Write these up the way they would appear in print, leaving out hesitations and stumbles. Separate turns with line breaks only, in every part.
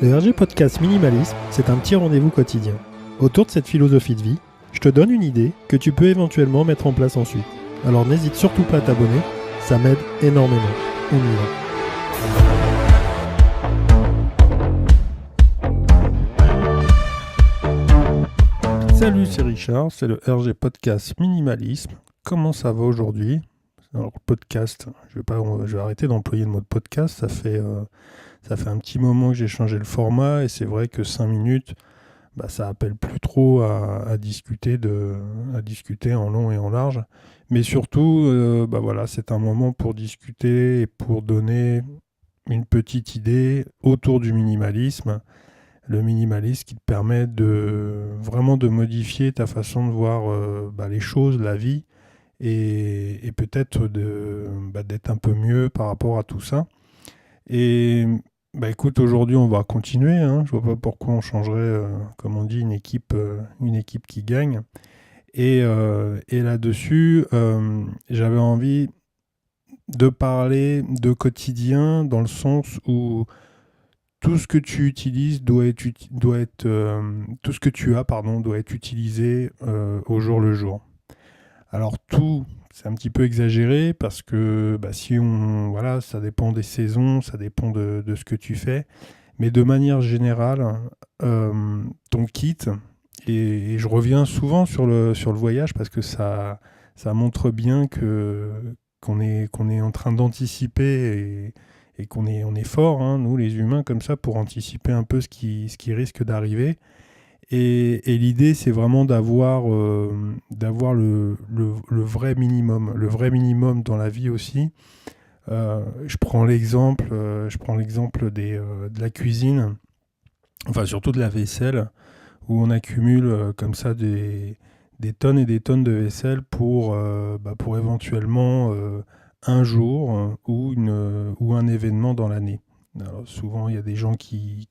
Le RG Podcast Minimalisme, c'est un petit rendez-vous quotidien. Autour de cette philosophie de vie, je te donne une idée que tu peux éventuellement mettre en place ensuite. Alors n'hésite surtout pas à t'abonner, ça m'aide énormément. On y va. Salut, c'est Richard, c'est le RG Podcast Minimalisme. Comment ça va aujourd'hui ? Alors, podcast, je vais arrêter d'employer le mot de podcast, ça fait un petit moment que j'ai changé le format et c'est vrai que 5 minutes, ça appelle plus trop à discuter en long et en large. Mais surtout, c'est un moment pour discuter et pour donner une petite idée autour du minimalisme. Le minimalisme qui te permet vraiment de modifier ta façon de voir les choses, la vie, et peut-être d'être un peu mieux par rapport à tout ça. Et écoute, aujourd'hui on va continuer, je vois pas pourquoi on changerait, comme on dit, une équipe qui gagne. Et là-dessus, j'avais envie de parler de quotidien dans le sens où tout ce que tu utilises doit être tout ce que tu as, doit être utilisé au jour le jour. Alors tout, c'est un petit peu exagéré parce que ça dépend des saisons, ça dépend de ce que tu fais. Mais de manière générale, ton kit, et je reviens souvent sur le voyage parce que ça montre bien qu'on est en train d'anticiper et qu'on est fort, nous les humains, comme ça, pour anticiper un peu ce qui risque d'arriver. Et l'idée, c'est vraiment d'avoir le vrai minimum. Le vrai minimum dans la vie aussi. Je prends l'exemple de la cuisine, enfin surtout de la vaisselle, où on accumule comme ça des tonnes et des tonnes de vaisselle pour éventuellement un jour ou un événement dans l'année. Alors, souvent, il y a des gens qui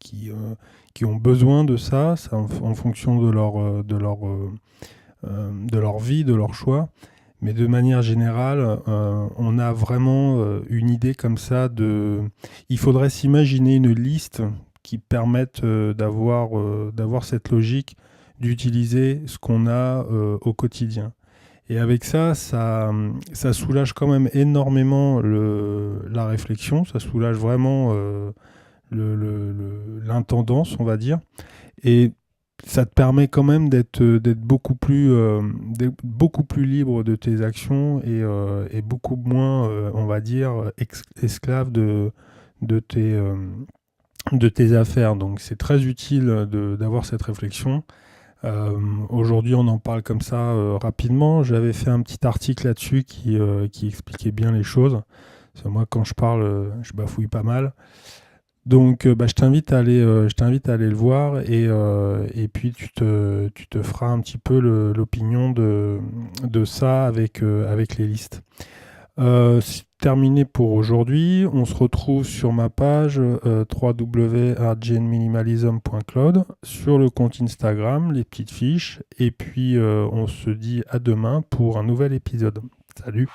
ont besoin de ça, en fonction de leur vie, de leur choix. Mais de manière générale, on a vraiment une idée comme ça il faudrait s'imaginer une liste qui permette d'avoir cette logique d'utiliser ce qu'on a au quotidien. Et avec ça soulage quand même énormément la réflexion, ça soulage vraiment l'intendance, on va dire. Et ça te permet quand même d'être beaucoup plus libre de tes actions et beaucoup moins, on va dire, esclave de tes affaires. Donc c'est très utile d'avoir cette réflexion. Aujourd'hui, on en parle comme ça rapidement. J'avais fait un petit article là-dessus qui expliquait bien les choses. Parce que moi, quand je parle, je bafouille pas mal. Donc, je t'invite à aller le voir et puis tu te feras un petit peu l'opinion de ça avec les listes. C'est terminé pour aujourd'hui. On se retrouve sur ma page www.rgnminimalism.cloud, sur le compte Instagram, les petites fiches, et puis on se dit à demain pour un nouvel épisode. Salut!